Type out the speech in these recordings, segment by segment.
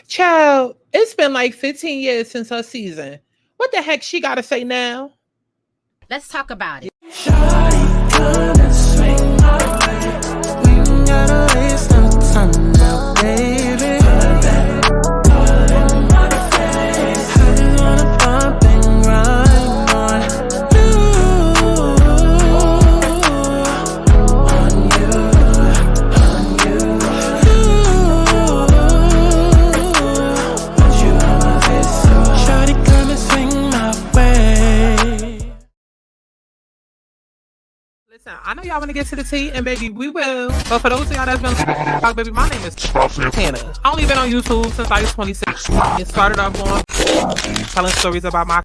Child, it's been like 15 years since her season. What the heck she gotta say now? Let's talk about it. Shawty, come and swing my way. We ain't gotta waste no time now, baby. Put that all in my face. I just wanna bump and grind on you. On you, on you. Want you on my face, so shawty, come and swing my way. Listen, I know y'all want to get to the tea, and baby, we will. But for those of y'all that's been baby, my name is Santana. I only been on YouTube since I was 26. It started off going telling stories about my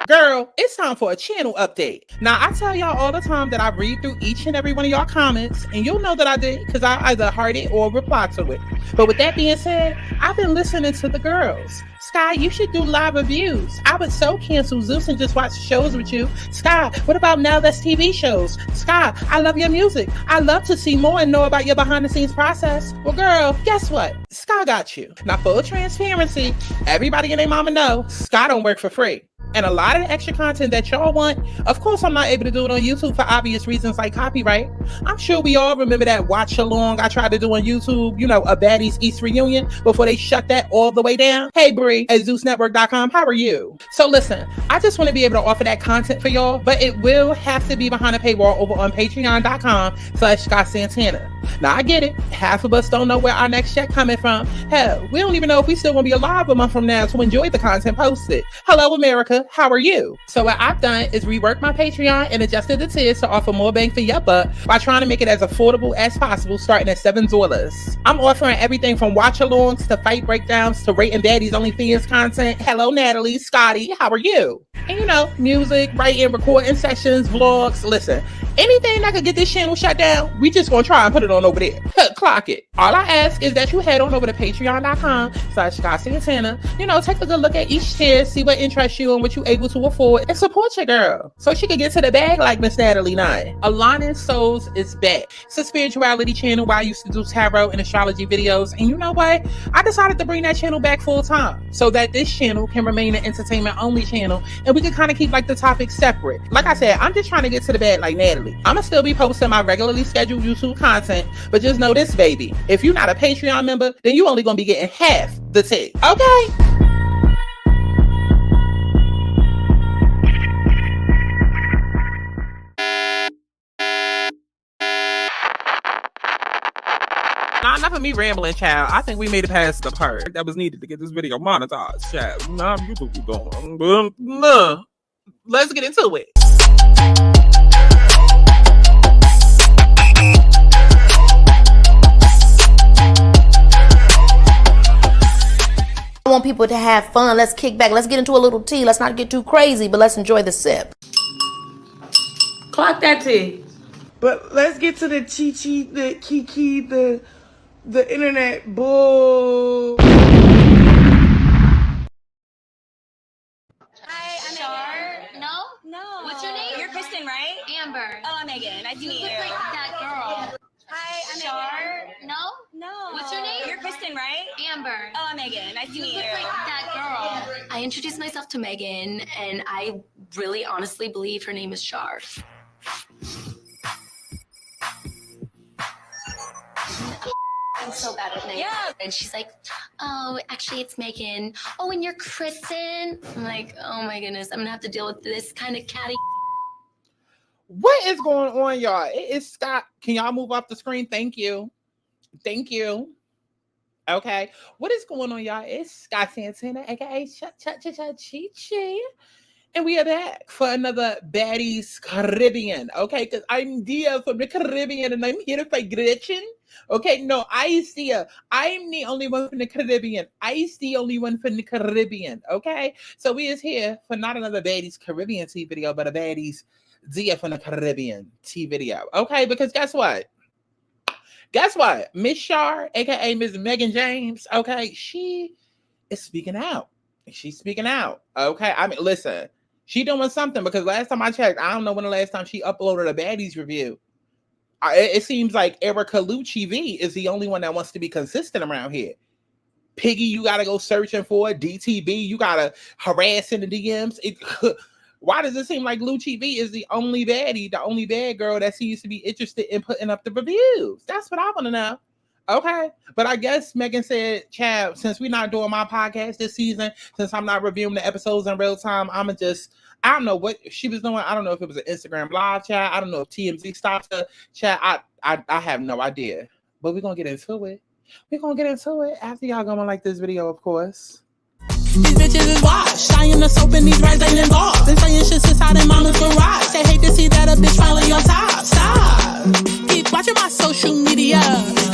girl, it's time for a channel update. Now, I tell y'all all the time that I read through each and every one of y'all comments, and you'll know that I did because I either heart it or reply to it. But with that being said, I've been listening to the girls. Sky, you should do live reviews. I would so cancel Zeus and just watch shows with you. Sky, what about now that's TV shows? Sky, I love your music. I love to see more and know about your behind the scenes process. Well, girl, guess what? Sky got you. Now, full transparency, everybody and their mama know Sky don't work for free. And a lot of the extra content that y'all want, of course, I'm not able to do it on YouTube for obvious reasons like copyright. I'm sure we all remember that watch along I tried to do on YouTube, you know, a Baddies East reunion before they shut that all the way down. Hey, Bree at ZeusNetwork.com, how are you? So listen, I just want to be able to offer that content for y'all, but it will have to be behind a paywall over on patreon.com/ScottSantana. Now, I get it. Half of us don't know where our next check coming from. Hell, we don't even know if we still gonna be alive a month from now to enjoy the content posted. Hello, America. How are you? So what I've done is rework my Patreon and adjusted the tiers to offer more bang for your buck by trying to make it as affordable as possible, starting at $7. I'm offering everything from watch-alongs to fight breakdowns to rating Baddies OnlyFans content. Hello, Natalie, Scotty, how are you? And you know, music, writing, recording sessions, vlogs. Listen, anything that could get this channel shut down, we just gonna try and put it on over there. Clock it. All I ask is that you head on over to patreon.com/ScottSantana. You know, take a good look at each tier, see what interests you and what you able to afford, and support your girl so she can get to the bag like Miss Natalie Nye. Aligning Souls is back. It's a spirituality channel where I used to do tarot and astrology videos, and you know what? I decided to bring that channel back full time so that this channel can remain an entertainment only channel and we can kind of keep like the topics separate. Like I said, I'm just trying to get to the bag like Natalie. I'ma still be posting my regularly scheduled YouTube content, but just know this, baby. If you're not a Patreon member, then you only gonna be getting half the tea. Okay? Nah, enough of me rambling, child. I think we made it past the part that was needed to get this video monetized, child. Nah, YouTube be going. Let's get into it. I want people to have fun. Let's kick back. Let's get into a little tea. Let's not get too crazy, but let's enjoy the sip. Clock that tea. But let's get to the chi-chi, the kiki, the internet bull. Hi, I'm Mehgan. No. What's your name? You're Kristen, right? Amber. Oh, I'm Mehgan. Nice to meet you. You look like that girl. Hi, I'm Mehgan. No. What's your name? You're Kristen, right? Amber. Oh, I'm Mehgan. Nice to meet you. You look like that girl. I introduced myself to Mehgan, and I really honestly believe her name is Char. I'm so bad with names. Yeah. And she's like, oh, actually, it's Mehgan. Oh, and you're Kristen. I'm like, oh my goodness, I'm gonna have to deal with this kind of catty. What is going on, y'all? It is Scott. Can y'all move off the screen? Thank you. Thank you. Okay. What is going on, y'all? It's Scott Santana, aka Chi. And we are back for another Baddies Caribbean. Okay, because I'm Dia from the Caribbean and I'm here to fight Gretchen. Okay, no, I'm the only one from the Caribbean. I's the only one from the Caribbean. Okay, so we is here for not another Baddies Caribbean tea video, but a Baddies Dia from the Caribbean tea video. Okay, because guess what? Guess what? Miss Shar, aka Miss Mehgan James, okay, she is speaking out. She's speaking out. Okay. I mean, listen, she doing something because last time I checked, I don't know when the last time she uploaded a Baddies review. It seems like Erica Lucci V is the only one that wants to be consistent around here. Piggy, you gotta go searching for it. DTB, you gotta harass in the DMs. Why does it seem like Lucci V is the only baddie, the only bad girl that seems to be interested in putting up the reviews? That's what I want to know. Okay, but I guess Mehgan said, Chad, since we're not doing my podcast this season, since I'm not reviewing the episodes in real time, I don't know what she was doing. I don't know if it was an Instagram live chat. I don't know if TMZ stopped her chat. I have no idea. But we're going to get into it. We're going to get into it after y'all going to like this video, of course. These bitches is washed. I in the soap and these rights ain't involved. Been saying shit since out in mama's garage. They hate to see that a bitch finally on top. Stop. Keep watching my social media.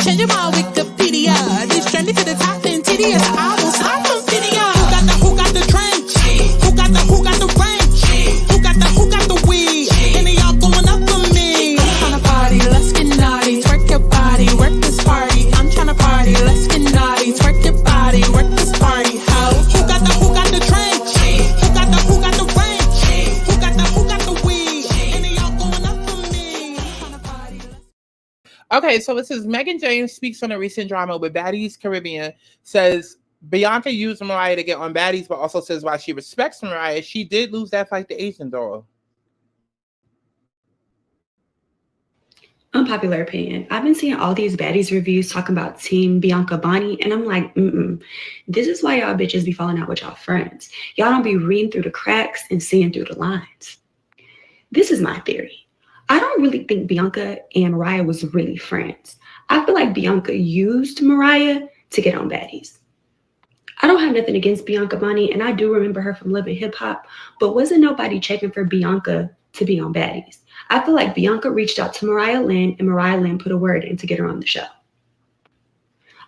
Changing my Wikipedia. These trendy to the top and tedious. I will stop from video. Who got the trench? Who got the wrench? Who got the weed? And they all going up for me. I'm tryna party, let's get naughty. Twerk your body, work this party. I'm tryna party, let's get naughty. Twerk your body, work this party. Who got the trench? Who got the wrench? Who got the weed? And they all going up for me. I'm tryna party. Okay, so it says Mehgan James speaks on a recent drama with Baddies Caribbean, says Bianca used Mariah to get on Baddies, but also says while she respects Mariah, she did lose that fight to Asian doll. Unpopular opinion. I've been seeing all these Baddies reviews talking about Team Bianca Bonnie, and I'm like, this is why y'all bitches be falling out with y'all friends. Y'all don't be reading through the cracks and seeing through the lines. This is my theory. I don't really think Bianca and Mariah was really friends. I feel like Bianca used Mariah to get on Baddies. I don't have nothing against Bianca Bonnie, and I do remember her from Love and Hip Hop, but wasn't nobody checking for Bianca to be on Baddies. I feel like Bianca reached out to Mariah Lynn, and Mariah Lynn put a word in to get her on the show.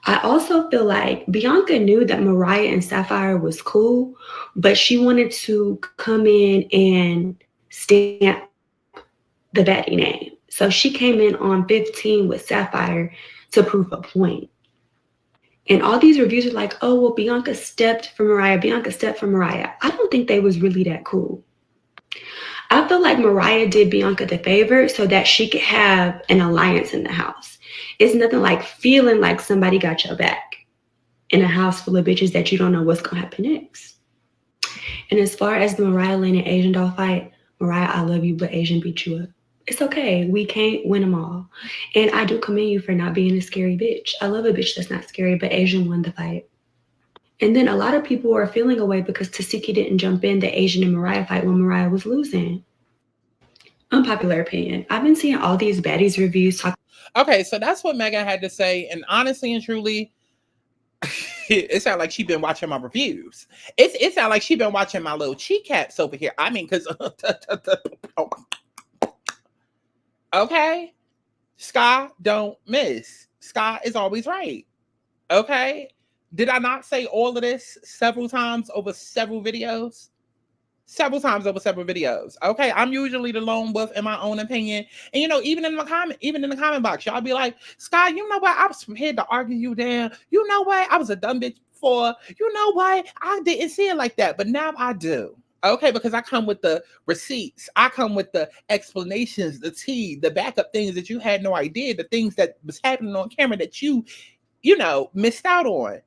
I also feel like Bianca knew that Mariah and Sapphire was cool, but she wanted to come in and stamp the baddie name. So she came in on 15 with Sapphire to prove a point. And all these reviews are like, oh, well, Bianca stepped for Mariah. Bianca stepped for Mariah. I don't think they was really that cool. I feel like Mariah did Bianca the favor so that she could have an alliance in the house. It's nothing like feeling like somebody got your back in a house full of bitches that you don't know what's going to happen next. And as far as the Mariah Lynn and Asian doll fight, Mariah, I love you, but Asian beat you up. It's okay. We can't win them all. And I do commend you for not being a scary bitch. I love a bitch that's not scary, but Asian won the fight. And then a lot of people are feeling away because Tasiki didn't jump in the Asian and Mariah fight when Mariah was losing. Unpopular opinion. I've been seeing all these Baddies reviews talk. Okay, so that's what Mehgan had to say. And honestly and truly, it sounds like she's been watching my reviews. It sounds like she's been watching my little cheek caps over here. I mean, because... okay? Sky don't miss. Sky is always right. Okay? Did I not say all of this several times over several videos? Several times over several videos. Okay, I'm usually the lone wolf in my own opinion. And you know, even in the comment box, y'all be like, Sky, you know what? I was prepared to argue you down. You know what? I was a dumb bitch before. You know what? I didn't see it like that, but now I do. Okay, because I come with the receipts. I come with the explanations, the tea, the backup things that you had no idea, the things that was happening on camera that you know, missed out on.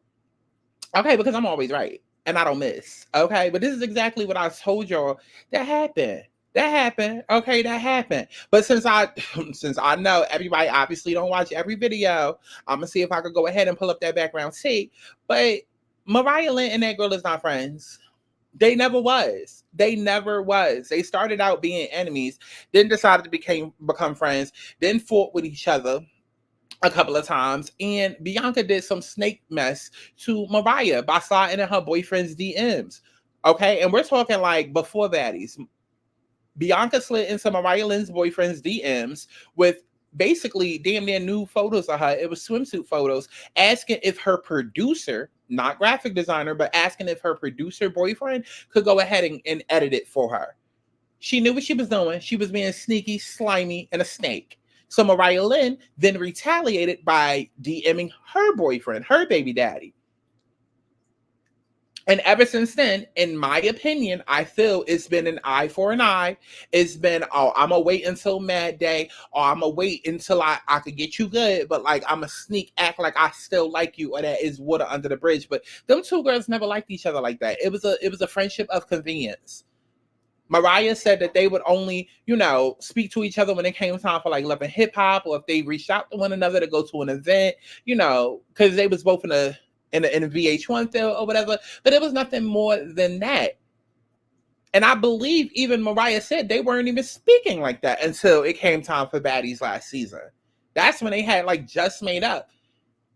Okay, because I'm always right and I don't miss. Okay, but this is exactly what I told y'all that happened. That happened. Okay, that happened. But since I know everybody obviously don't watch every video, I'm gonna see if I could go ahead and pull up that background tape. But Mariah Lynn and that girl is not friends. They never was. They never was. They started out being enemies, then decided to become friends, then fought with each other a couple of times, and Bianca did some snake mess to Mariah by sliding in her boyfriend's DMs. Okay, and we're talking like before Baddies. Bianca slid into Mariah Lynn's boyfriend's DMs with basically damn near new photos of her. It was swimsuit photos, asking if her producer, not graphic designer, but asking if her producer boyfriend could go ahead and edit it for her. She knew what she was doing. She was being sneaky, slimy, and a snake. So Mariah Lynn then retaliated by DMing her boyfriend, her baby daddy. And ever since then, in my opinion, I feel it's been an eye for an eye. It's been, oh, I'm going to wait until Mad Day, or I'm going to wait until I could get you good, but like I'm going to sneak act like I still like you, or that is water under the bridge. But them two girls never liked each other like that. It was a friendship of convenience. Mariah said that they would only, speak to each other when it came time for like Love and Hip Hop, or if they reached out to one another to go to an event, because they was both in a VH1 field or whatever, but it was nothing more than that. And I believe even Mariah said they weren't even speaking like that until it came time for Baddies last season. That's when they had like just made up.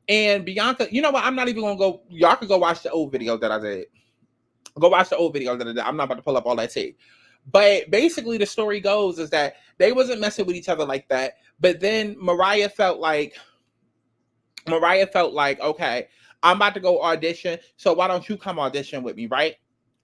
And Bianca, you know what? I'm not even going to go. Y'all could go watch the old video that I did. Go watch the old video that I did. I'm not about to pull up all that tape. But basically the story goes is that they wasn't messing with each other like that. But then Mariah felt like, okay, I'm about to go audition, so why don't you come audition with me, right?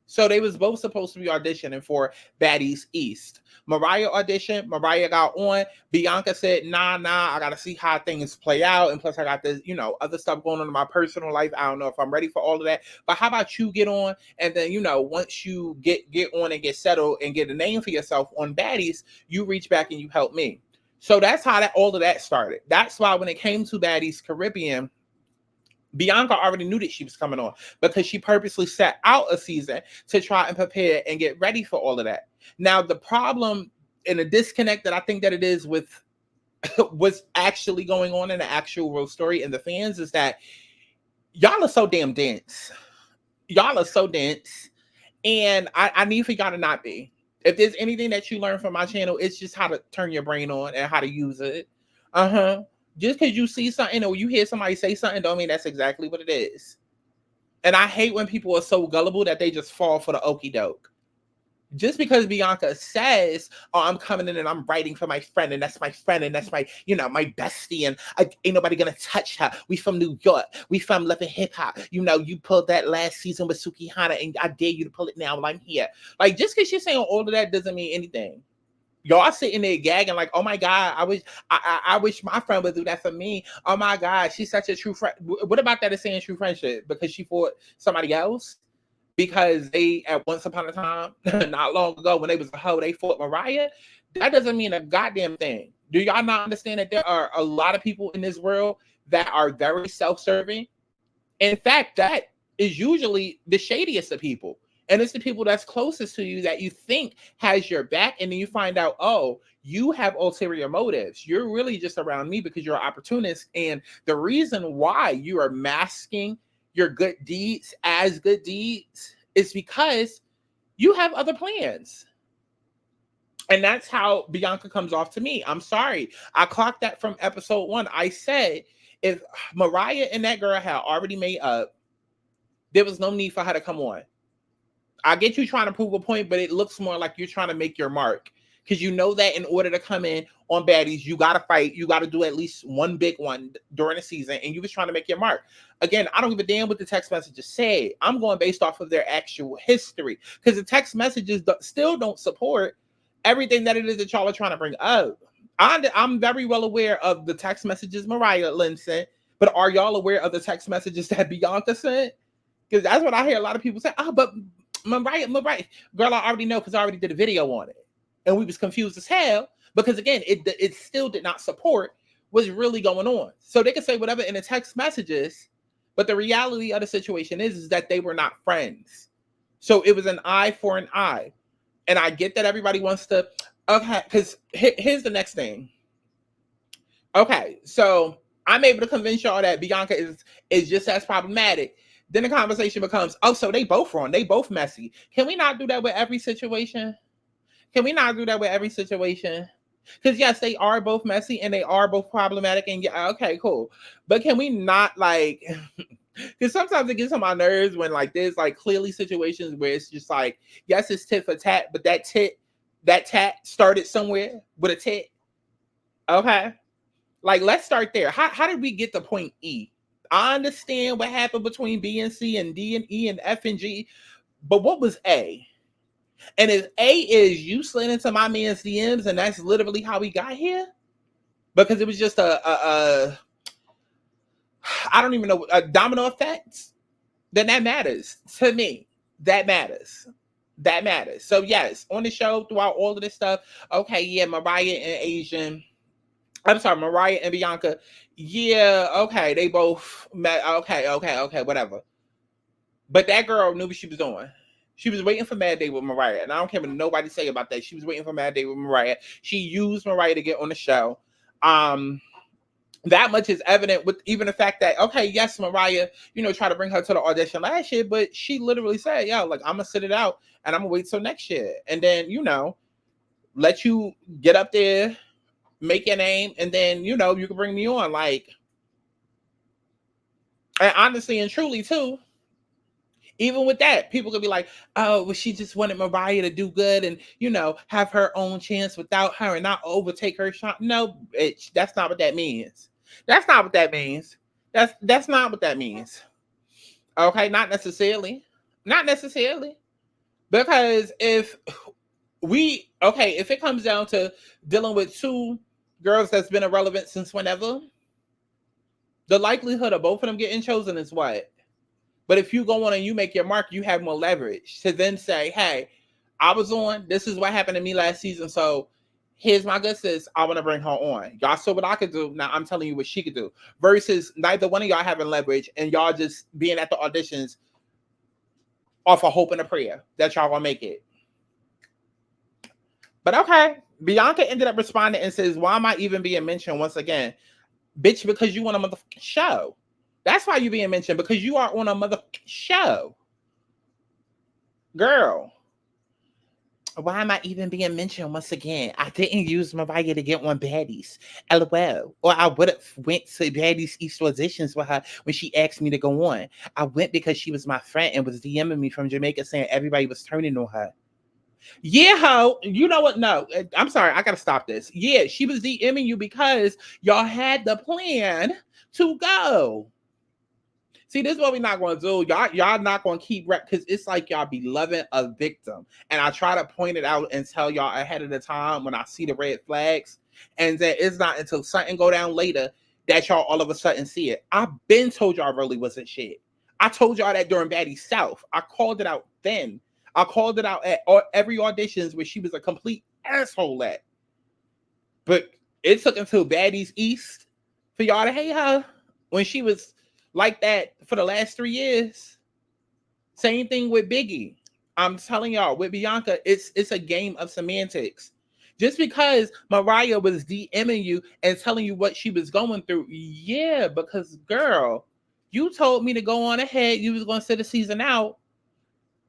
So they was both supposed to be auditioning for Baddies East. Mariah auditioned, Mariah got on. Bianca said, nah, I gotta see how things play out. And plus I got this, other stuff going on in my personal life. I don't know if I'm ready for all of that. But how about you get on? And then, once you get on and get settled and get a name for yourself on Baddies, you reach back and you help me. So that's how all of that started. That's why when it came to Baddies Caribbean, Bianca already knew that she was coming on because she purposely set out a season to try and prepare and get ready for all of that. Now, the problem and the disconnect that I think that it is with what's actually going on in the actual real story and the fans is that y'all are so damn dense. Y'all are so dense. And I need for y'all to not be. If there's anything that you learn from my channel, it's just how to turn your brain on and how to use it. Just because you see something or you hear somebody say something don't mean that's exactly what it is. And I hate when people are so gullible that they just fall for the okie doke. Just because Bianca says, oh, I'm coming in and I'm writing for my friend, and that's my friend, and that's my, my bestie, and ain't nobody gonna touch her. We from New York. We from Love and Hip Hop. You pulled that last season with Suki Hana, and I dare you to pull it now while I'm here. Like, just because you're saying all of that doesn't mean anything. Y'all sitting there gagging like, oh my God, I wish my friend would do that for me. Oh my God, she's such a true friend. What about that is saying true friendship? Because she fought somebody else? Because they, at once upon a time, not long ago, when they was a hoe, they fought Mariah? That doesn't mean a goddamn thing. Do y'all not understand that there are a lot of people in this world that are very self-serving? In fact, that is usually the shadiest of people. And it's the people that's closest to you that you think has your back. And then you find out, oh, you have ulterior motives. You're really just around me because you're an opportunist. And the reason why you are masking your good deeds as good deeds is because you have other plans. And that's how Bianca comes off to me. I'm sorry. I clocked that from episode 1. I said, if Mariah and that girl had already made up, there was no need for her to come on. I get you trying to prove a point, but it looks more like you're trying to make your mark. Because you know that in order to come in on Baddies, you got to fight. You got to do at least one big one during the season. And you was trying to make your mark. Again, I don't give a damn what the text messages say. I'm going based off of their actual history. Because the text messages still don't support everything that it is that y'all are trying to bring up. I'm very well aware of the text messages Mariah Lynn sent. But are y'all aware of the text messages that Bianca sent? Because that's what I hear a lot of people say. Oh, but Mariah, girl, I already know because I already did a video on it. And we was confused as hell because, again, it still did not support what's really going on. So they can say whatever in the text messages, but the reality of the situation is that they were not friends. So it was an eye for an eye. And I get that everybody wants to, okay, because here's the next thing. Okay, so I'm able to convince y'all that Bianca is just as problematic. Then the conversation becomes, oh, so they both wrong. They both messy. Can we not do that with every situation? Can we not do that with every situation? Because, yes, they are both messy and they are both problematic. And, yeah, okay, cool. But can we not, like, because sometimes it gets on my nerves when, like, there's, like, clearly situations where it's just like, yes, it's tit for tat, but that tat started somewhere with a tit. Okay? Like, let's start there. How did we get to point E? I understand what happened between B and C and D and E and F and G, but what was A? And if A is you slid into my man's DMs and that's literally how we got here, because it was just I don't even know, a domino effect, then that matters to me. That matters. That matters. So yes, on the show throughout all of this stuff, okay, yeah, Mariah and Bianca, yeah, okay, they both met, okay, whatever. But that girl knew what she was doing. She was waiting for Mad Day with Mariah, and I don't care what nobody say about that. She was waiting for Mad Day with Mariah. She used Mariah to get on the show. That much is evident with even the fact that, okay, yes, Mariah, try to bring her to the audition last year, but she literally said, yo, like, I'm gonna sit it out and I'm gonna wait till next year. And then, let you get up there, make your name, and then, you can bring me on. Like, and honestly and truly too, even with that, people could be like, oh, well, she just wanted Mariah to do good and, have her own chance without her and not overtake her shot. No, bitch, that's not what that means. That's not what that means. That's not what that means. Okay, not necessarily. Not necessarily. Because if it comes down to dealing with two girls that's been irrelevant since whenever, the likelihood of both of them getting chosen is what? But if you go on and you make your mark, you have more leverage to then say, hey, I was on, this is what happened to me last season, so here's my good sis, I want to bring her on. Y'all saw what I could do, now I'm telling you what she could do. Versus neither one of y'all having leverage and y'all just being at the auditions off a hope and a prayer that y'all gonna make it. But okay, Bianca ended up responding and says, why am I even being mentioned once again? Bitch, because you want a motherfucking show. That's why you being mentioned, because you are on a motherfucking show. Girl. Why am I even being mentioned once again? I didn't use Mariah to get on Baddies. LOL. Or I would have went to Baddies East auditions with her when she asked me to go on. I went because she was my friend and was DMing me from Jamaica saying everybody was turning on her. Yeah, ho. You know what? No, I'm sorry. I got to stop this. Yeah, she was DMing you because y'all had the plan to go. See, this is what we're not going to do. Y'all not going to keep rep because it's like y'all be loving a victim. And I try to point it out and tell y'all ahead of the time when I see the red flags. And then it's not until something go down later that y'all all of a sudden see it. I've been told y'all really wasn't shit. I told y'all that during Baddies South. I called it out then. I called it out at every auditions where she was a complete asshole at. But it took until Baddies East for y'all to hate her when she was like that for the last 3 years. Same thing with Biggie. I'm telling y'all, with Bianca, it's a game of semantics. Just because Mariah was DMing you and telling you what she was going through, yeah, because girl, you told me to go on ahead. You was going to sit the season out,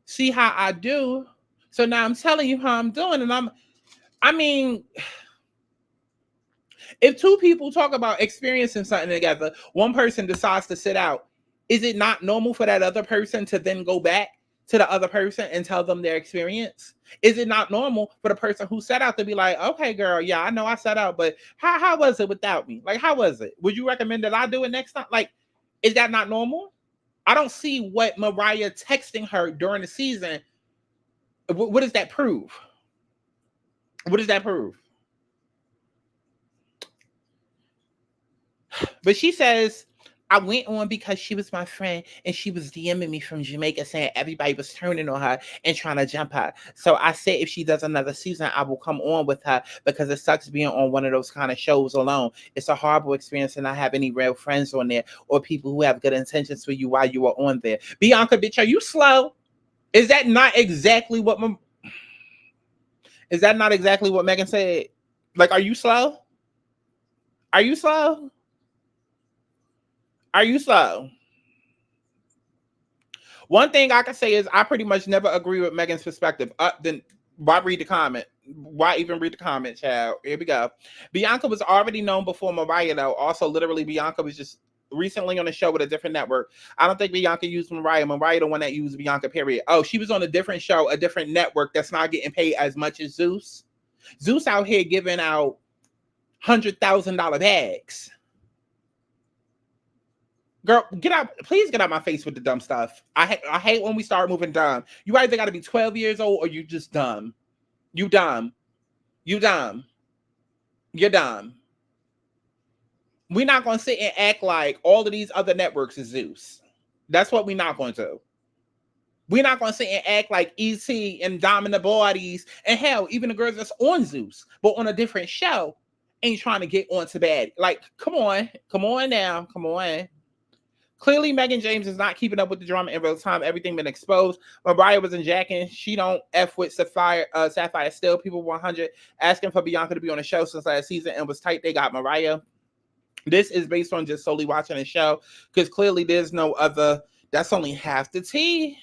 see how I do. So now I'm telling you how I'm doing, and I mean, if two people talk about experiencing something together, one person decides to sit out, is it not normal for that other person to then go back to the other person and tell them their experience? Is it not normal for the person who sat out to be like, okay, girl, yeah, I know I sat out, but how was it without me? Like, how was it? Would you recommend that I do it next time? Like, is that not normal? I don't see what Mariah texting her during the season. What does that prove? What does that prove? But she says, I went on because she was my friend and she was DMing me from Jamaica saying everybody was turning on her and trying to jump her. So I said if she does another season, I will come on with her because it sucks being on one of those kind of shows alone. It's a horrible experience to not have any real friends on there or people who have good intentions for you while you are on there. Bianca, bitch, are you slow? Is that not exactly what Mehgan said? Like, are you slow? Are you slow? Are you slow? One thing I can say is I pretty much never agree with Mehgan's perspective. Then why read the comment? Why even read the comment, child? Here we go. Bianca was already known before Mariah, though. Also, literally, Bianca was just recently on a show with a different network. I don't think Bianca used Mariah. Mariah the one that used Bianca, period. Oh, she was on a different show, a different network that's not getting paid as much as Zeus. Zeus out here giving out $100,000 bags. Girl, get out! Please get out my face with the dumb stuff. I hate when we start moving dumb. You either got to be 12 years old or you just dumb. You dumb. You dumb. You're dumb. We're not going to sit and act like all of these other networks is Zeus. That's what we're not going to do. We're not going to sit and act like ET and Dom and the Baddies, and hell, even the girls that's on Zeus, but on a different show, ain't trying to get onto bad. Like, come on now, come on. Clearly, Mehgan James is not keeping up with the drama in real time. Everything been exposed. Mariah was in jacking. She don't F with Sapphire still. People 100 asking for Bianca to be on the show since last season and was tight. They got Mariah. This is based on just solely watching the show because clearly there's no other. That's only half the tea.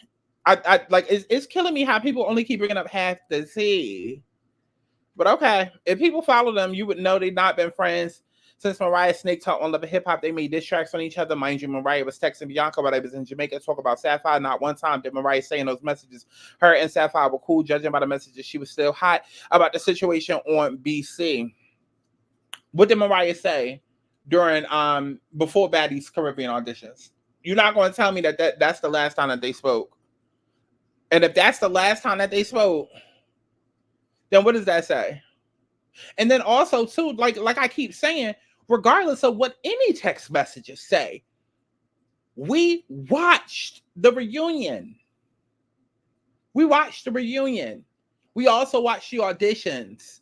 I like it's killing me how people only keep bringing up half the tea. But okay, if people follow them, you would know they've not been friends since Mariah snaked her on Love and Hip Hop. They made diss tracks on each other. Mind you, Mariah was texting Bianca while they was in Jamaica to talk about Sapphire. Not one time did Mariah say in those messages her and Sapphire were cool. Judging by the messages, she was still hot about the situation on BC. What did Mariah say during before Baddies Caribbean auditions? You're not going to tell me that's the last time that they spoke. And if that's the last time that they spoke, then what does that say? And then also too, like I keep saying, regardless of what any text messages say, we watched the reunion. We watched the reunion. We also watched the auditions.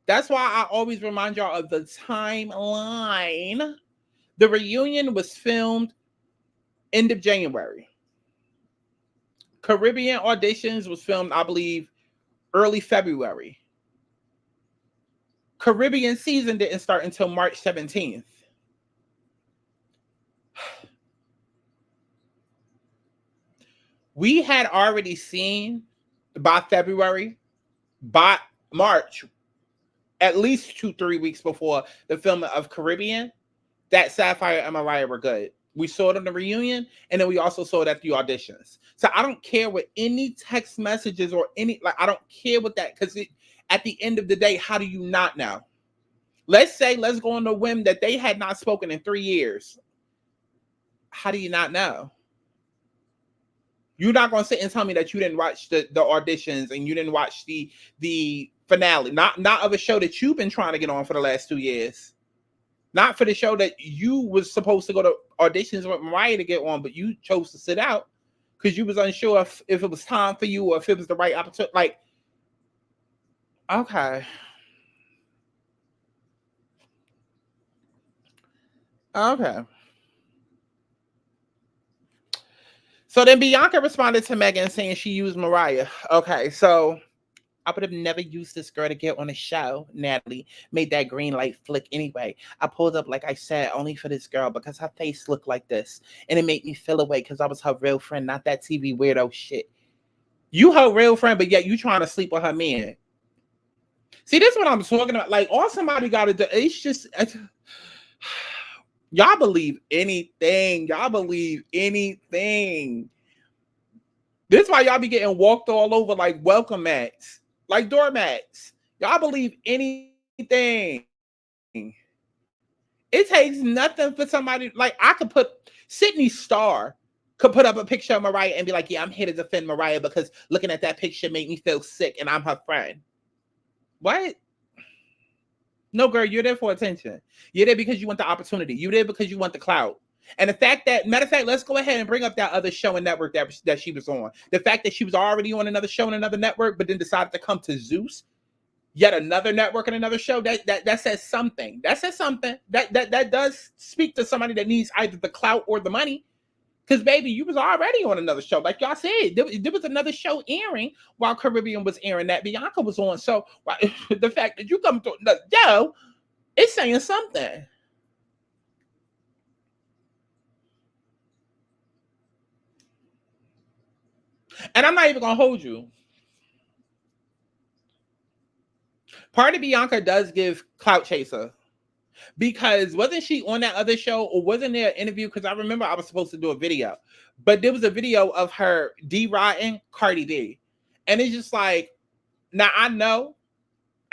That's why I always remind y'all of the timeline. The reunion was filmed end of January. Caribbean auditions was filmed, I believe, early February. Caribbean season didn't start until March 17th. We had already seen by February, by March, at least 2-3 weeks before the filming of Caribbean, that Sapphire and Mariah were good. We saw it on the reunion, and then we also saw it at the auditions. So I don't care what any text messages or any, like, I don't care what that, because at the end of the day, how do you not know? Let's go on the whim that they had not spoken in 3 years. How do you not know? You're not going to sit and tell me that you didn't watch the auditions and you didn't watch the finale. Not of a show that you've been trying to get on for the last 2 years. Not for the show that you was supposed to go to auditions with Mariah to get on, but you chose to sit out because you was unsure if it was time for you or if it was the right opportunity. Like, okay. Okay. So then Bianca responded to Mehgan saying she used Mariah. Okay, so I would have never used this girl to get on a show. Natalie made that green light flick anyway. I pulled up, like I said, only for this girl because her face looked like this. And it made me feel away because I was her real friend, not that TV weirdo shit. You her real friend, but yet you trying to sleep with her man. See, this is what I'm talking about. Like, all somebody got to do, it's just... Y'all believe anything. Y'all believe anything. This is why y'all be getting walked all over like welcome mats. Like doormats. Y'all believe anything. It takes nothing for somebody, like I could put, Sydney Starr could put up a picture of Mariah and be like, yeah, I'm here to defend Mariah because looking at that picture made me feel sick and I'm her friend. What? No, girl, you're there for attention. You're there because you want the opportunity. You're there because you want the clout. And the fact that, matter of fact, let's go ahead and bring up that other show and network that she was on. The fact that she was already on another show and another network, but then decided to come to Zeus, yet another network and another show, that says something. That says something. That does speak to somebody that needs either the clout or the money. Because, baby, you was already on another show. Like y'all said, there was another show airing while Caribbean was airing that Bianca was on. So the fact that you come to another show, it's saying something. And I'm not even going to hold you. Part of Bianca does give clout chaser. Because wasn't she on that other show, or wasn't there an interview? Because I remember I was supposed to do a video. But there was a video of her deriding Cardi B. And it's just like, now I know,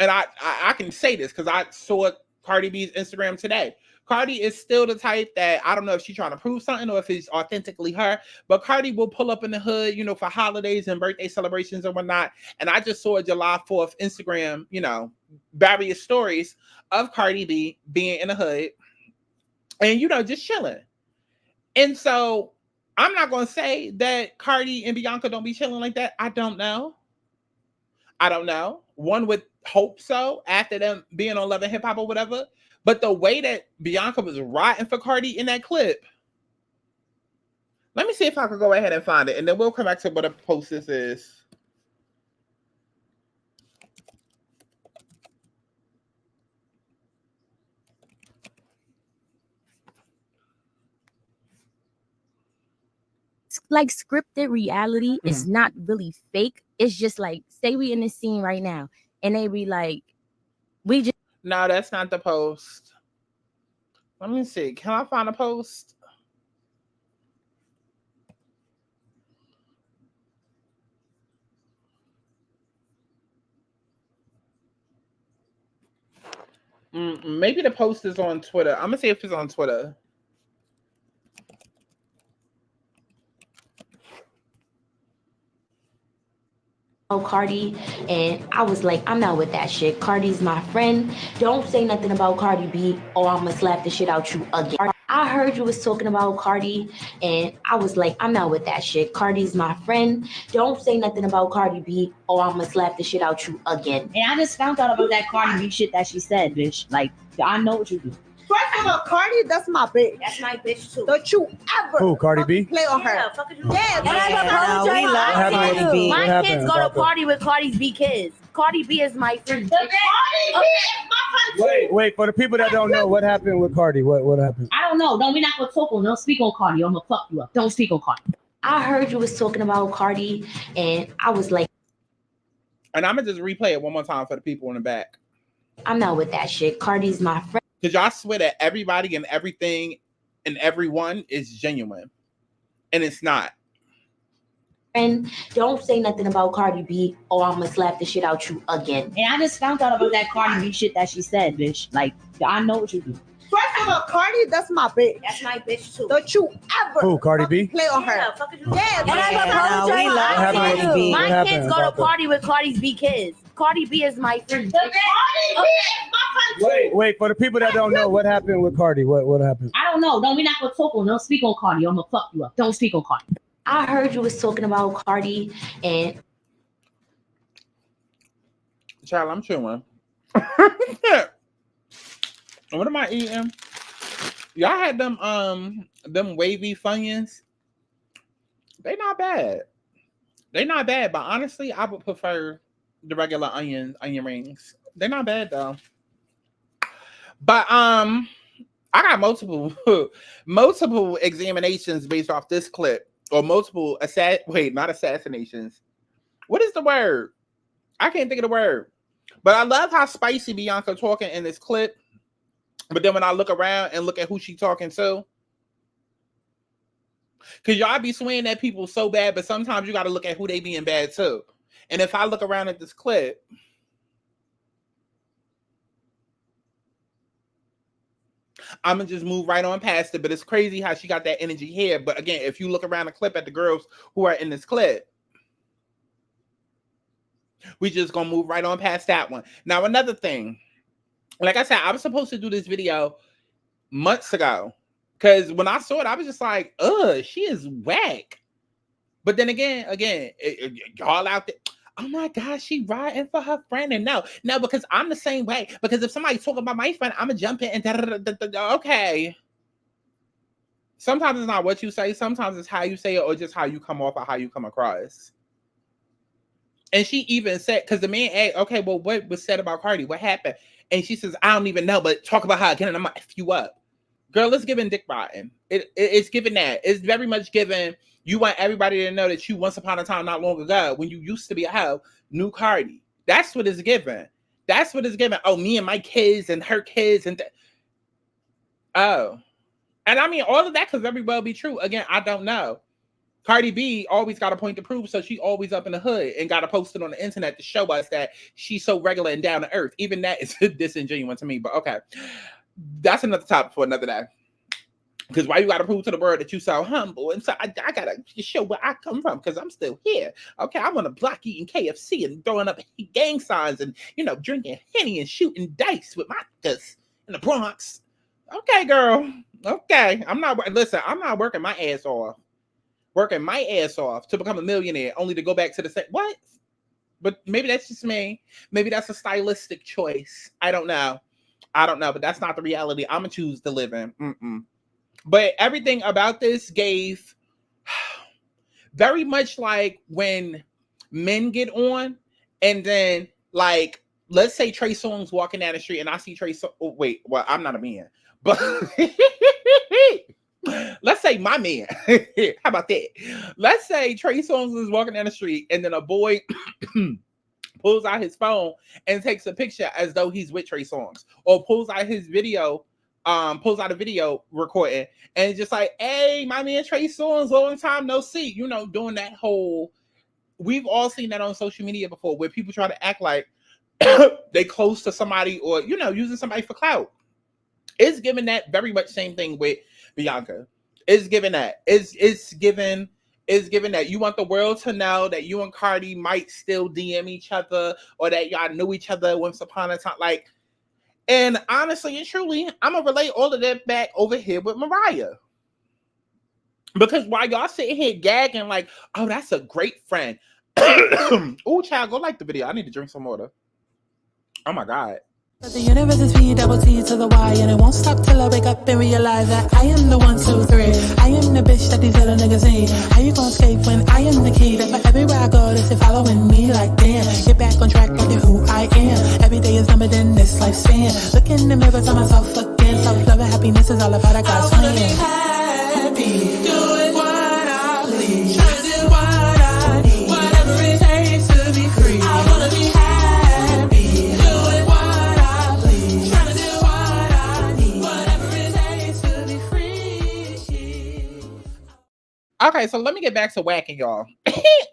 and I can say this because I saw Cardi B's Instagram today. Cardi is still the type that, I don't know if she's trying to prove something or if it's authentically her, but Cardi will pull up in the hood, you know, for holidays and birthday celebrations and whatnot. And I just saw a July 4th Instagram, you know, various stories of Cardi B being in the hood and just chilling. And so I'm not gonna say that Cardi and Bianca don't be chilling like that. I don't know. One would hope so after them being on Love and Hip Hop or whatever. But the way that Bianca was riding for Cardi in that clip, let me see if I can go ahead and find it, and then we'll come back to what a post this is. Like scripted reality, it's not really fake. It's just like, say we in this scene right now, and they be like, we just. No, that's not the post. Let me see. Can I find a post? Maybe the post is on Twitter. I'm gonna see if it's on Twitter. Cardi, and I was like, I'm not with that shit. Cardi's my friend. Don't say nothing about Cardi B, or I'm gonna slap the shit out you again. I heard you was talking about Cardi, and I was like, I'm not with that shit. Cardi's my friend. Don't say nothing about Cardi B, or I'm gonna slap the shit out you again. And I just found out about that Cardi B shit that she said, bitch. Like, I know what you do. First of all, Cardi, that's my bitch. That's my bitch too. Don't you ever Who, Cardi B? play on her. My kids go to party with Cardi B kids. Cardi B is my friend. Wait, for the people that don't know, what happened with Cardi? What happened? I don't know. We're not gonna talk on. Don't speak on Cardi. I'm gonna fuck you up. Don't speak on Cardi. I heard you was talking about Cardi, and I was like, and I'm gonna just replay it one more time for the people in the back. I'm not with that shit. Cardi's my friend. Because y'all swear that everybody and everything and everyone is genuine. And it's not. And don't say nothing about Cardi B, or I'm gonna slap the shit out you again. And I just found out about that Cardi B shit that she said, bitch. Like, I know what you do. First of all, Cardi, that's my bitch. That's my bitch too. Don't you ever Who, Cardi B? play on her. My kids go to party with Cardi B kids. Cardi B is my friend. Wait, for the people that don't know, what happened with Cardi? What happened? I don't know. We're not gonna talk on. Don't speak on Cardi. I'm gonna fuck you up. Don't speak on Cardi. I heard you was talking about Cardi, and child, I'm chewing. What am I eating? Y'all had them wavy Funyuns. They not bad. But honestly, I would prefer the regular onion rings. They're not bad though. But I got multiple examinations based off this clip, or multiple not assassinations. What is the word? I can't think of the word. But I love how spicy Bianca talking in this clip. But then when I look around and look at who she talking to, because y'all be swinging at people so bad, but sometimes you got to look at who they being bad too. And if I look around at this clip, I'm going to just move right on past it. But it's crazy how she got that energy here. But again, if you look around the clip at the girls who are in this clip, we just going to move right on past that one. Now, another thing. Like I said, I was supposed to do this video months ago. Because when I saw it, I was just like, ugh, she is whack. But then again, y'all out there, oh my gosh, she riding for her friend. And no, because I'm the same way. Because if somebody talk about my friend, I'm going to jump in and okay. Sometimes it's not what you say. Sometimes it's how you say it, or just how you come off or how you come across. And she even said, because the man asked, okay, well, what was said about Cardi? What happened? And she says, I don't even know, but talk about her again, and I'm going to F you up. Girl, it's giving dick riding. It's giving that. It's very much giving, you want everybody to know that you once upon a time, not long ago, when you used to be a hoe, knew Cardi. That's what it's giving. That's what it's giving. Oh, me and my kids and her kids. Oh. And I mean, all of that could very well be true. Again, I don't know. Cardi B always got a point to prove, so she always up in the hood and got to post it on the internet to show us that she's so regular and down to earth. Even that is disingenuous to me, but okay. That's another topic for another day. Because why you got to prove to the world that you so humble? And so I got to show where I come from, because I'm still here. Okay, I'm on a block eating KFC and throwing up gang signs and, drinking Henny and shooting dice with my guys in the Bronx. Okay, girl. Okay. I'm not working my ass off. Working my ass off to become a millionaire only to go back to the same. What? But maybe that's just me. Maybe that's a stylistic choice. I don't know. But that's not the reality I'm gonna choose to live in. But everything about this gave very much like when men get on, and then like let's say Trey Songz walking down the street, and I see Trey Songz. Oh, wait, well, I'm not a man, but let's say my man. How about that? Let's say Trey Songz is walking down the street, and then a boy pulls out his phone and takes a picture as though he's with Trey Songz, or pulls out his video, pulls out a video recording, and it's just like, hey, my man Trey Songz, long time no see. You know, doing that whole. We've all seen that on social media before, where people try to act like they close to somebody, or you know, using somebody for clout. It's given that very much same thing with Bianca. It's given that. It's given that you want the world to know that you and Cardi might still DM each other, or that y'all knew each other once upon a time. Like, and honestly and truly, I'm gonna relate all of that back over here with Mariah. Because while y'all sitting here gagging like, oh, that's a great friend. Oh, child, go like the video. I need to drink some water. Oh my God. The universe is P double T to the Y, and it won't stop till I wake up and realize that I am the 1, 2, 3. I am the bitch that these little niggas need. How you gonna escape when I am the key? That for everywhere I go, they say following me like damn. Get back on track, look at who I am. Every day is numbered in this lifespan. Look in the mirror, tell myself again. Self-love and happiness is all about a God's plan. I wanna be happy, doing what I please, trying to do what I need, whatever it takes to be free. I wanna be happy, doing what I please, trying to do what I need, whatever it takes to be free. Okay, so let me get back to whacking y'all.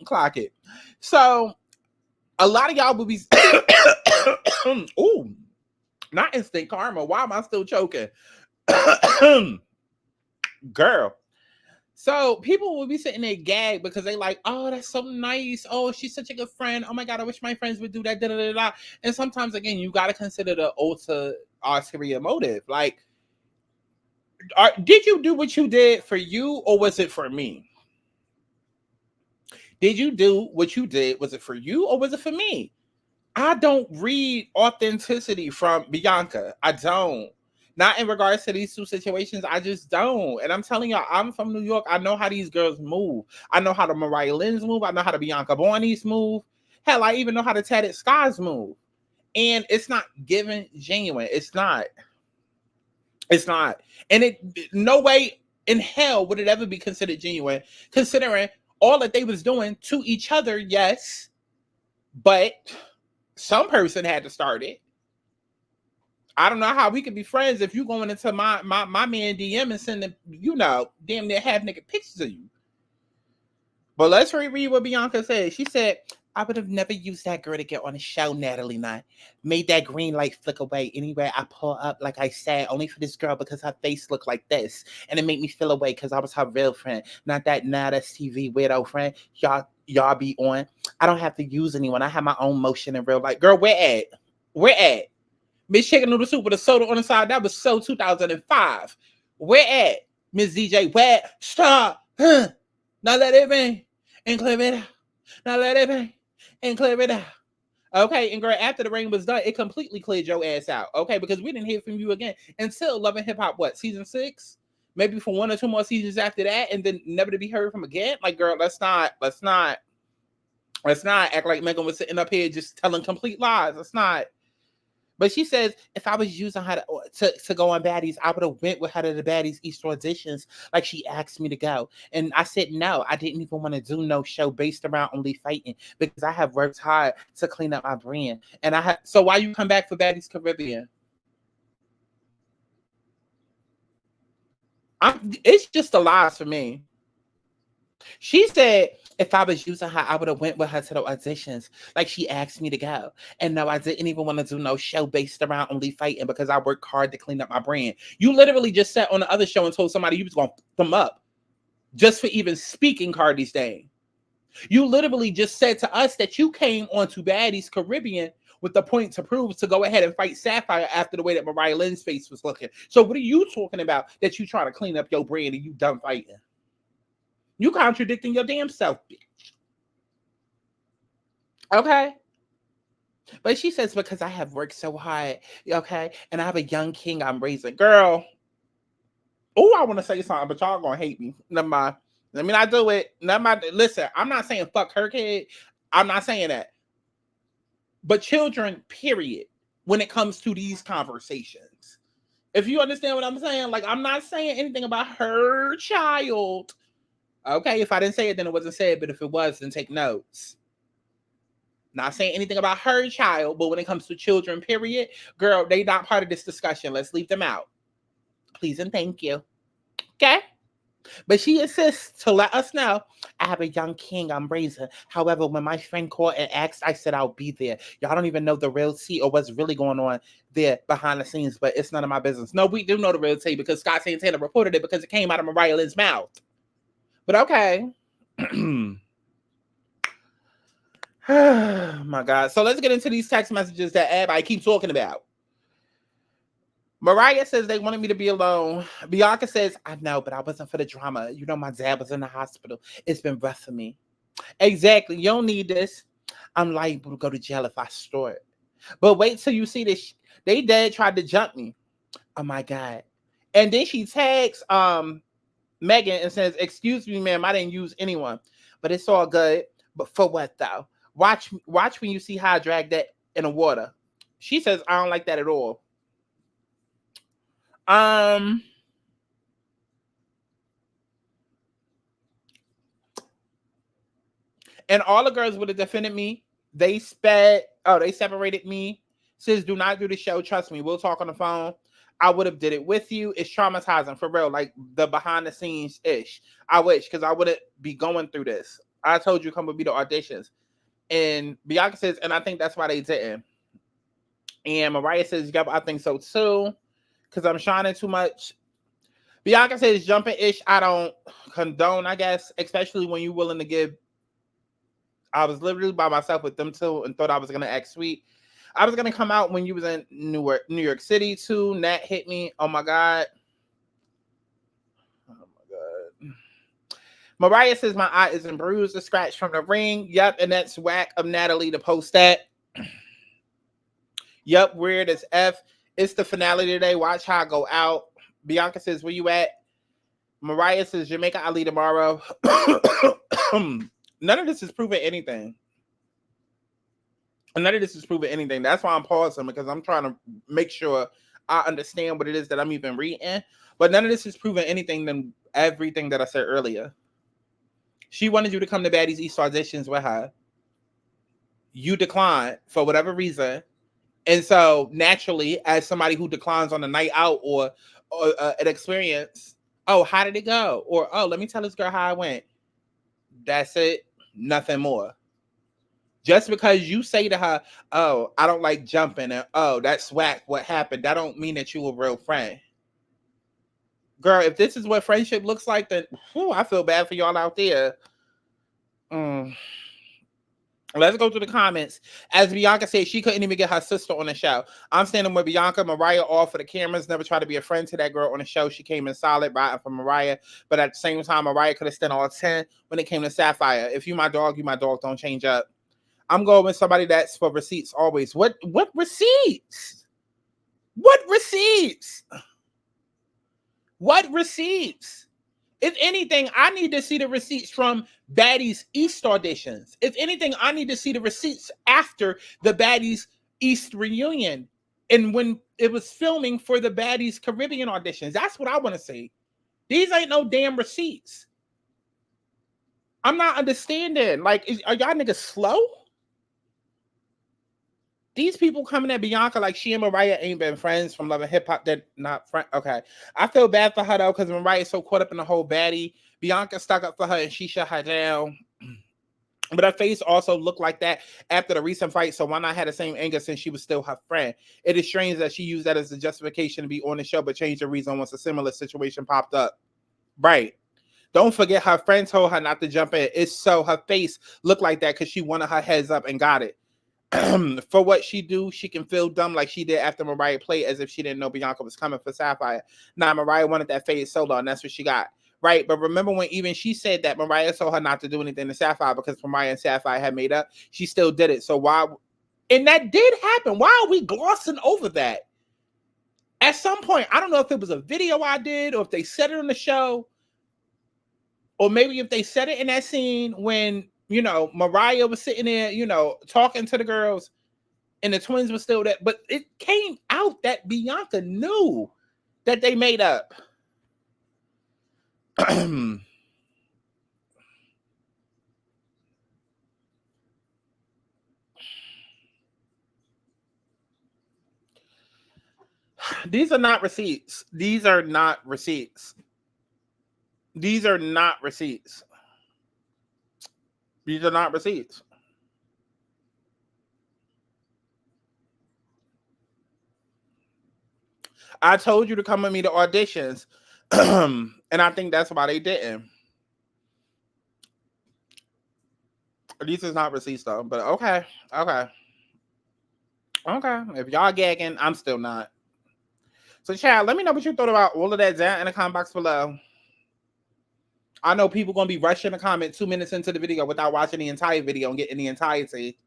Clock it. So a lot of y'all will be ooh, not instant karma. Why am I still choking? Girl. So people will be sitting there gag because they like, oh, that's so nice. Oh, she's such a good friend. Oh my God, I wish my friends would do that. Da, da, da, da. And sometimes, again, you got to consider the ulterior motive. Like, did you do what you did for you, or was it for me? Did you do what you did? Was it for you, or was it for me? I don't read authenticity from Bianca. I don't. Not in regards to these two situations. I just don't. And I'm telling y'all, I'm from New York. I know how these girls move. I know how the Mariah Lynn's move. I know how the Bianca Bonnie's move. Hell, I even know how the Tatted Skies move. And it's not given genuine. It's not. It's not. And it no way in hell would it ever be considered genuine, considering all that they was doing to each other, yes. But some person had to start it. I don't know how we could be friends if you going into my man DM and sending, you know, damn near half naked pictures of you. But let's reread what Bianca said. She said, I would have never used that girl to get on the show, Natalie Nine. Made that green light flick away. Anyway, I pull up, like I said, only for this girl because her face looked like this. And it made me feel away because I was her real friend. Not that that's TV weirdo friend. Y'all be on. I don't have to use anyone. I have my own motion in real life. Girl, where at? Where at? Miss Chicken Noodle Soup with a soda on the side. That was so 2005. Where at? Miss DJ, where? Stop. Now let it bang and clear it out. Now let it bang and clear it out. Okay, and girl, after the rain was done, it completely cleared your ass out. Okay, because we didn't hear from you again until Love and Hip Hop, what, season 6? Maybe for 1 or 2 more seasons after that, and then never to be heard from again. Like, girl, let's not act like Mehgan was sitting up here just telling complete lies. Let's not. But she says, if I was using her to go on Baddies, I would have went with her to the Baddies Easter auditions like she asked me to go. And I said, no, I didn't even want to do no show based around only fighting because I have worked hard to clean up my brand. And so why you come back for Baddies Caribbean? It's just a lies for me. She said, if I was using her, I would have went with her to the auditions like she asked me to go. And no, I didn't even want to do no show based around only fighting because I worked hard to clean up my brand. You literally just sat on the other show and told somebody you was going to f them up just for even speaking Cardi's name. You literally just said to us that you came onto Baddies Caribbean with the point to prove to go ahead and fight Sapphire after the way that Mariah Lynn's face was looking. So what are you talking about that you trying to clean up your brand and you done fighting? You contradicting your damn self, bitch. Okay? But she says, because I have worked so hard, okay? And I have a young king I'm raising. Girl. Oh, I want to say something, but y'all gonna hate me. Never mind. Let me not do it. Never mind. Listen, I'm not saying fuck her kid. I'm not saying that. But children, period, when it comes to these conversations. If you understand what I'm saying, like, I'm not saying anything about her child. Okay, if I didn't say it, then it wasn't said. But if it was, then take notes. Not saying anything about her child, but when it comes to children, period, girl, they not part of this discussion. Let's leave them out. Please and thank you. Okay? But she insists to let us know, I have a young king I'm raising. However, when my friend called and asked, I said I'll be there. Y'all don't even know the real tea or what's really going on there behind the scenes, but it's none of my business. No, we do know the real tea because Scott Santana reported it because it came out of Mariah Lynn's mouth. But okay. Oh my God. So let's get into these text messages that everybody keeps talking about. Mariah says they wanted me to be alone. Bianca says, I know, but I wasn't for the drama. You know, my dad was in the hospital. It's been rough for me. Exactly. You don't need this. I'm liable to go to jail if I store it. But wait till you see this. They dad tried to jump me. Oh my God. And then she tags Mehgan and says, excuse me, ma'am, I didn't use anyone. But it's all good. But for what though? Watch when you see how I drag that in the water. She says, I don't like that at all. And all the girls would have defended me. They separated me. Says, do not do the show. Trust me. We'll talk on the phone. I would have did it with you. It's traumatizing for real. Like the behind the scenes ish. I wish, because I wouldn't be going through this. I told you come with me to auditions. And Bianca says, and I think that's why they didn't. And Mariah says, yep, I think so too. Because I'm shining too much. Bianca says, jumping-ish, I don't condone, I guess. Especially when you're willing to give. I was literally by myself with them too and thought I was going to act sweet. I was going to come out when you was in New York City too. Nat hit me. Oh my God. Oh my God. Mariah says, my eye isn't bruised or scratched from the ring. Yep, and that's whack of Natalie to post that. Yep, weird as F. It's the finale today. Watch how I go out. Bianca says, where you at? Mariah says, Jamaica Ali tomorrow. None of this is proving anything. None of this is proving anything. That's why I'm pausing, because I'm trying to make sure I understand what it is that I'm even reading. But none of this is proving anything than everything that I said earlier. She wanted you to come to Baddies East auditions with her. You declined for whatever reason. And so naturally, as somebody who declines on a night out or an experience, oh, how did it go? Or, oh, let me tell this girl how it went. That's it. Nothing more. Just because you say to her, oh, I don't like jumping, and oh, that's whack, what happened, that don't mean that you a real friend. Girl, if this is what friendship looks like, then I feel bad for y'all out there. Let's go to the comments. As Bianca said, she couldn't even get her sister on the show. I'm standing with Bianca. Mariah off for the cameras. Never tried to be a friend to that girl on the show. She came in solid, riding for Mariah. But at the same time, Mariah could have stood all 10 when it came to Sapphire. If you my dog, you my dog. Don't change up. I'm going with somebody that's for receipts always. What receipts? What receipts? What receipts? If anything, I need to see the receipts from Baddies East auditions. If anything, I need to see the receipts after the Baddies East reunion and when it was filming for the Baddies Caribbean auditions. That's what I want to see. These ain't no damn receipts. I'm not understanding. Like, are y'all niggas slow? These people coming at Bianca like she and Mariah ain't been friends from Love and Hip Hop. They're not friends. Okay. I feel bad for her though, because Mariah's so caught up in the whole baddie. Bianca stuck up for her and she shut her down. But her face also looked like that after the recent fight. So why not have the same anger since she was still her friend? It is strange that she used that as a justification to be on the show, but changed the reason once a similar situation popped up. Right. Don't forget her friend told her not to jump in. It's so her face looked like that because she wanted her heads up and got it. for what she do, she can feel dumb like she did after Mariah played as if she didn't know Bianca was coming for Sapphire. Now, Mariah wanted that fade solo, and that's what she got. Right? But remember when even she said that Mariah told her not to do anything to Sapphire because Mariah and Sapphire had made up, she still did it. So why? And that did happen. Why are we glossing over that? At some point, I don't know if it was a video I did or if they said it on the show, or maybe if they said it in that scene when, you know, Mariah was sitting there, you know, talking to the girls and the twins were still there. But it came out that Bianca knew that they made up. These are not receipts. These are not receipts. These are not receipts. These are not receipts. I told you to come with me to auditions. And I think that's why they didn't. These is not receipts though, but okay. Okay. Okay. If y'all gagging, I'm still not. So, child, let me know what you thought about all of that down in the comment box below. I know people going to be rushing to comment 2 minutes into the video without watching the entire video and getting the entirety.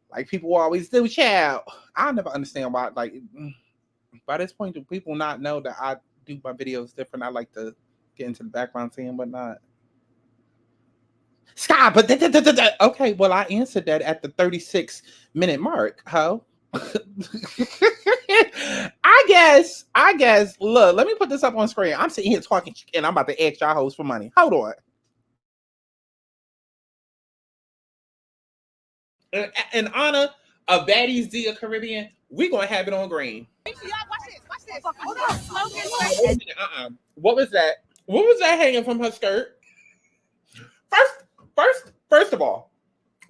Like people always do, child. I'll never understand why, like, by this point, do people not know that I do my videos different? I like to get into the background scene and whatnot. Sky, but okay, well, I answered that at the 36-minute mark, ho. I guess, look, let me put this up on screen. I'm sitting here talking and I'm about to ask y'all hoes for money. Hold on. In honor of Baddies D of Caribbean, we're going to have it on green. What was that? What was that hanging from her skirt? First of all,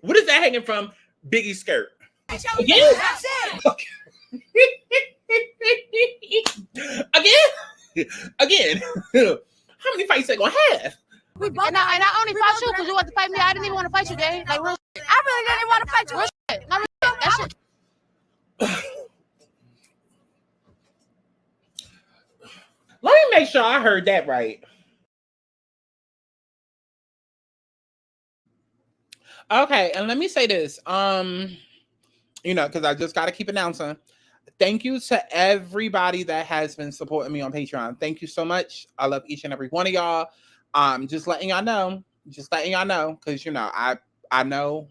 what is that hanging from Biggie's skirt? Again? Okay. Again. How many fights they gonna have? And I only fought you because you want to fight me. I didn't even want to fight you, Dave. Like real shit. I really didn't want to fight you. Real shit. No, real shit. That shit. Let me make sure I heard that right. Okay, and let me say this. You know, because I just got to keep announcing. Thank you to everybody that has been supporting me on Patreon. Thank you so much. I love each and every one of y'all. Just letting y'all know. Just letting y'all know, because you know, I know.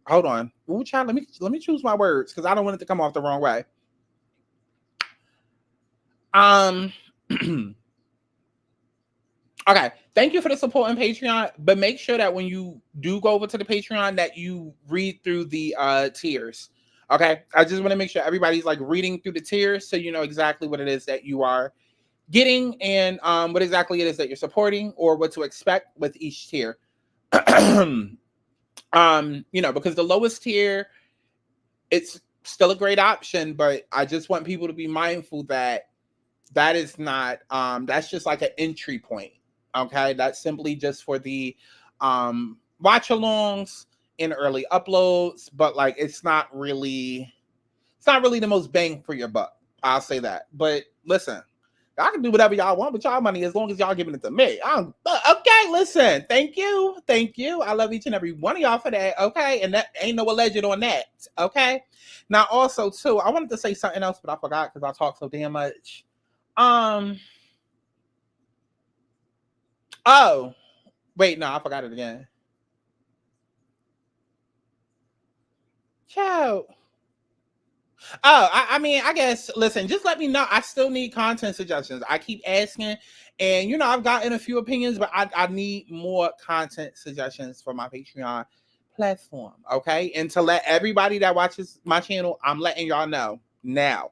Hold on. Ooh, child, let me choose my words because I don't want it to come off the wrong way. Okay, thank you for the support on Patreon, but make sure that when you do go over to the Patreon that you read through the tiers. Okay, I just want to make sure everybody's like reading through the tiers so you know exactly what it is that you are getting and what exactly it is that you're supporting or what to expect with each tier. You know, because the lowest tier, it's still a great option, but I just want people to be mindful that that is not that's just like an entry point. Okay, that's simply just for the watch alongs and early uploads, but like it's not really the most bang for your buck. I'll say that. But listen, I can do whatever y'all want with y'all money as long as y'all giving it to me. Okay, listen, thank you. I love each and every one of y'all for that. Okay, and that ain't no alleged on that. Okay, now also too, I wanted to say something else, but I forgot because I talk so damn much. Oh, wait, no, I forgot it again. Ciao. Oh, I mean, I guess, listen, just let me know. I still need content suggestions. I keep asking, and, you know, I've gotten a few opinions, but I need more content suggestions for my Patreon platform, okay? And to let everybody that watches my channel, I'm letting y'all know now.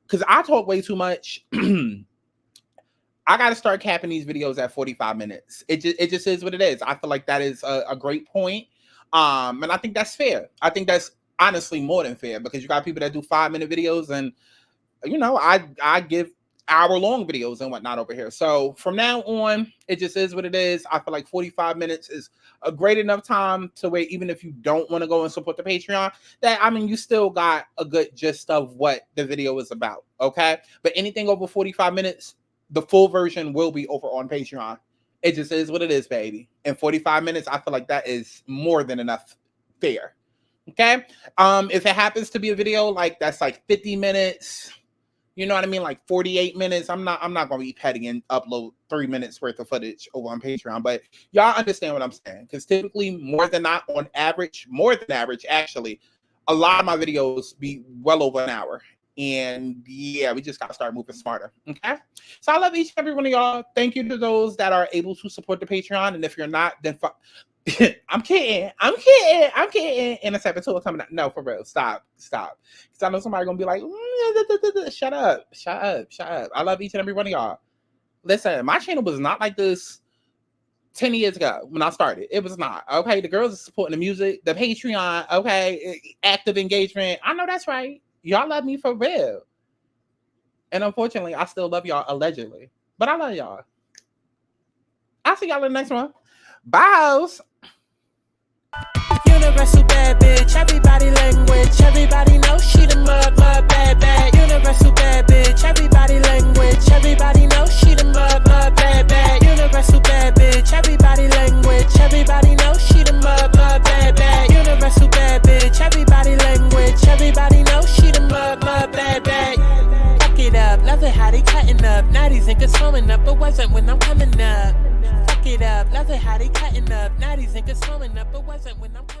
Because I talk way too much. I got to start capping these videos at 45 minutes. It just is what it is. I feel like that is a great point. And I think that's fair. I think that's honestly more than fair because you got people that do 5-minute videos and, you know, I give hour-long videos and whatnot over here. So from now on, it just is what it is. I feel like 45 minutes is a great enough time to where even if you don't want to go and support the Patreon, that I mean, you still got a good gist of what the video is about. Okay, but anything over 45 minutes, the full version will be over on Patreon. It just is what it is, baby. In 45 minutes, I feel like that is more than enough fair. Okay, if it happens to be a video like that's like 50 minutes. You know what I mean? Like 48 minutes. I'm not going to be petty and upload 3 minutes worth of footage over on Patreon, but y'all understand what I'm saying. Because typically more than average, actually, a lot of my videos be well over an hour. And yeah, we just got to start moving smarter. Okay. So I love each and every one of y'all. Thank you to those that are able to support the Patreon. And if you're not, then I'm kidding. And it's episode coming out. No, for real. Stop. Because I know somebody gonna be like, shut up. I love each and every one of y'all. Listen, my channel was not like this 10 years ago when I started. It was not. Okay, the girls are supporting the music, the Patreon. Okay, active engagement. I know that's right. Y'all love me for real. And unfortunately, I still love y'all allegedly. But I love y'all. I'll see y'all in the next one. Bye. Universal bad bitch, everybody language. Everybody knows she the mud bad. Universal bad bitch, everybody language. Everybody knows she the mud bad. Universal bad bitch, everybody language. Everybody knows she the mud bad. Universal bad bitch, everybody language. Everybody knows she the mud bad. Fuck it up, love it how they cutting up. Now these niggas flowing up, but wasn't when I'm coming up. Fuck it up, love it how they cutting up. Now these niggas flowing up, but wasn't when I'm coming up.